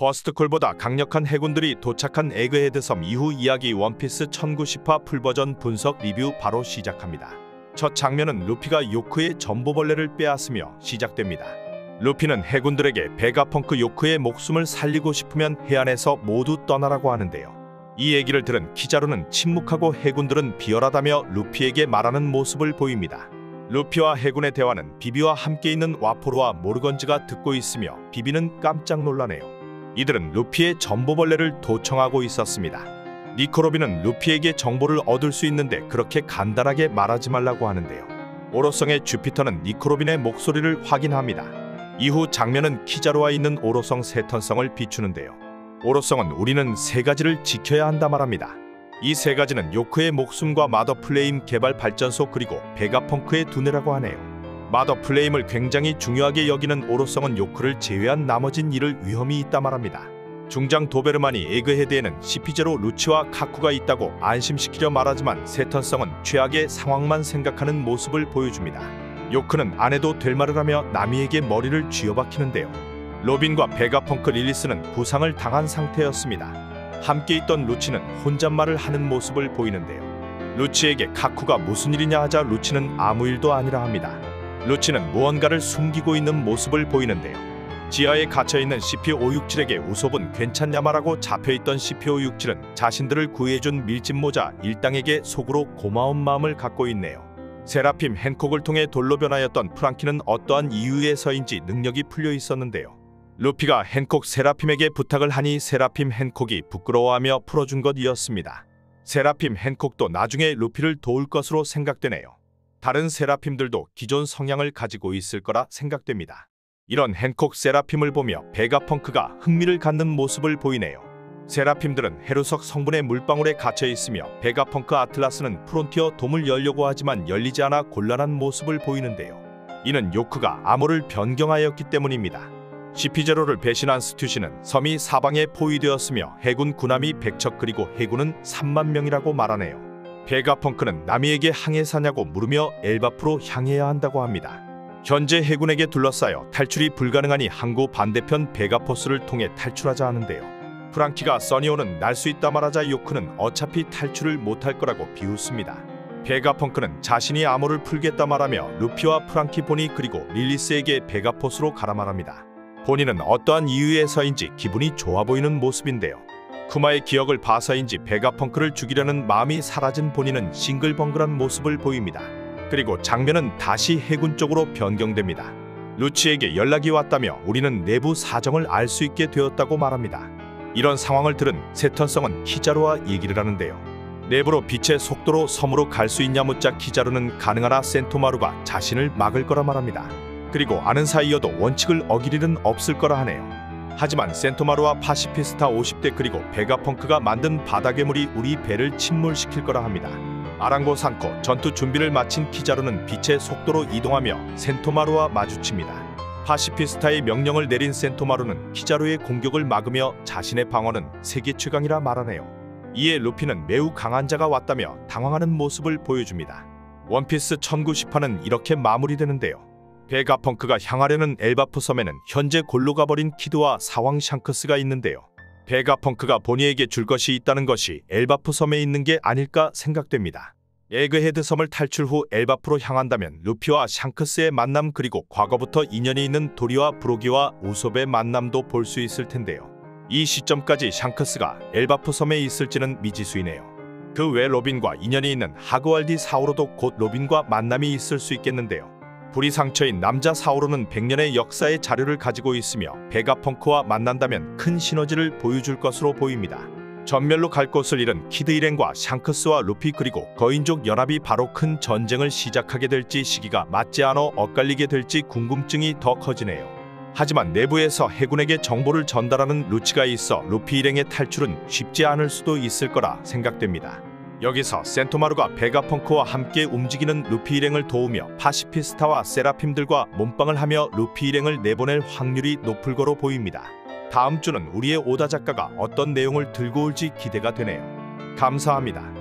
버스트콜보다 강력한 해군들이 도착한 에그헤드 섬 이후 이야기 원피스 1910화 풀버전 분석 리뷰 바로 시작합니다. 첫 장면은 루피가 요크의 전보벌레를 빼앗으며 시작됩니다. 루피는 해군들에게 베가펑크 요크의 목숨을 살리고 싶으면 해안에서 모두 떠나라고 하는데요. 이 얘기를 들은 키자루는 침묵하고 해군들은 비열하다며 루피에게 말하는 모습을 보입니다. 루피와 해군의 대화는 비비와 함께 있는 와포르와 모르건즈가 듣고 있으며 비비는 깜짝 놀라네요. 이들은 루피의 전보벌레를 도청하고 있었습니다. 니코 로빈은 루피에게 정보를 얻을 수 있는데 그렇게 간단하게 말하지 말라고 하는데요. 오로성의 주피터는 니코 로빈의 목소리를 확인합니다. 이후 장면은 키자루와 있는 오로성 세턴성을 비추는데요. 오로성은 우리는 세 가지를 지켜야 한다 말합니다. 이 세 가지는 요크의 목숨과 마더 플레임 개발 발전소 그리고 베가펑크의 두뇌라고 하네요. 마더 플레임을 굉장히 중요하게 여기는 오로성은 요크를 제외한 나머진 일을 위험이 있다 말합니다. 중장 도베르만이 에그헤드에는 CP0 루치와 카쿠가 있다고 안심시키려 말하지만 세턴성은 최악의 상황만 생각하는 모습을 보여줍니다. 요크는 안 해도 될 말을 하며 나미에게 머리를 쥐어박히는데요. 로빈과 베가펑크 릴리스는 부상을 당한 상태였습니다. 함께 있던 루치는 혼잣말을 하는 모습을 보이는데요. 루치에게 카쿠가 무슨 일이냐 하자 루치는 아무 일도 아니라 합니다. 루치는 무언가를 숨기고 있는 모습을 보이는데요. 지하에 갇혀있는 CP567에게 우솝은 괜찮냐 말하고 잡혀있던 CP567은 자신들을 구해준 밀짚모자 일당에게 속으로 고마운 마음을 갖고 있네요. 세라핌 핸콕을 통해 돌로 변하였던 프랑키는 어떠한 이유에서인지 능력이 풀려 있었는데요. 루피가 핸콕 세라핌에게 부탁을 하니 세라핌 핸콕이 부끄러워하며 풀어준 것이었습니다. 세라핌 핸콕도 나중에 루피를 도울 것으로 생각되네요. 다른 세라핌들도 기존 성향을 가지고 있을 거라 생각됩니다. 이런 핸콕 세라핌을 보며 베가펑크가 흥미를 갖는 모습을 보이네요. 세라핌들은 헤루석 성분의 물방울에 갇혀 있으며 베가펑크 아틀라스는 프론티어 돔을 열려고 하지만 열리지 않아 곤란한 모습을 보이는데요. 이는 요크가 암호를 변경하였기 때문입니다. CP0를 배신한 스튜시는 섬이 사방에 포위되었으며 해군 군함이 100척 그리고 해군은 3만 명이라고 말하네요. 베가펑크는 나미에게 항해사냐고 물으며 엘바프로 향해야 한다고 합니다. 현재 해군에게 둘러싸여 탈출이 불가능하니 항구 반대편 베가포스를 통해 탈출하자 하는데요. 프랑키가 써니오는 날 수 있다 말하자 요크는 어차피 탈출을 못할 거라고 비웃습니다. 베가펑크는 자신이 암호를 풀겠다 말하며 루피와 프랑키 보니 그리고 릴리스에게 베가포스로 가라 말합니다. 본인은 어떠한 이유에서인지 기분이 좋아 보이는 모습인데요. 쿠마의 기억을 봐서인지 베가펑크를 죽이려는 마음이 사라진 본인은 싱글벙글한 모습을 보입니다. 그리고 장면은 다시 해군 쪽으로 변경됩니다. 루치에게 연락이 왔다며 우리는 내부 사정을 알 수 있게 되었다고 말합니다. 이런 상황을 들은 세턴성은 키자루와 얘기를 하는데요. 내부로 빛의 속도로 섬으로 갈 수 있냐 묻자 키자루는 가능하나 센토마루가 자신을 막을 거라 말합니다. 그리고 아는 사이여도 원칙을 어길 일은 없을 거라 하네요. 하지만 센토마루와 파시피스타 50대 그리고 베가펑크가 만든 바다괴물이 우리 배를 침몰시킬 거라 합니다. 아랑곳 않고 전투 준비를 마친 키자루는 빛의 속도로 이동하며 센토마루와 마주칩니다. 파시피스타의 명령을 내린 센토마루는 키자루의 공격을 막으며 자신의 방어는 세계 최강이라 말하네요. 이에 루피는 매우 강한 자가 왔다며 당황하는 모습을 보여줍니다. 원피스 1910화는 이렇게 마무리되는데요. 베가펑크가 향하려는 엘바프 섬에는 현재 골로 가버린 키드와 사왕 샹크스가 있는데요. 베가펑크가 보니에게 줄 것이 있다는 것이 엘바프 섬에 있는 게 아닐까 생각됩니다. 에그헤드 섬을 탈출 후 엘바프로 향한다면 루피와 샹크스의 만남 그리고 과거부터 인연이 있는 도리와 브로기와 우솝의 만남도 볼 수 있을 텐데요. 이 시점까지 샹크스가 엘바프 섬에 있을지는 미지수이네요. 그 외 로빈과 인연이 있는 하그왈디 사오로도 곧 로빈과 만남이 있을 수 있겠는데요. 불이 상처인 남자 사오로는 100년의 역사의 자료를 가지고 있으며 베가펑크와 만난다면 큰 시너지를 보여줄 것으로 보입니다. 전멸로 갈 곳을 잃은 키드 일행과 샹크스와 루피 그리고 거인족 연합이 바로 큰 전쟁을 시작하게 될지 시기가 맞지 않아 엇갈리게 될지 궁금증이 더 커지네요. 하지만 내부에서 해군에게 정보를 전달하는 루치가 있어 루피 일행의 탈출은 쉽지 않을 수도 있을 거라 생각됩니다. 여기서 센토마루가 베가펑크와 함께 움직이는 루피 일행을 도우며 파시피스타와 세라핌들과 몸빵을 하며 루피 일행을 내보낼 확률이 높을 거로 보입니다. 다음 주는 우리의 오다 작가가 어떤 내용을 들고 올지 기대가 되네요. 감사합니다.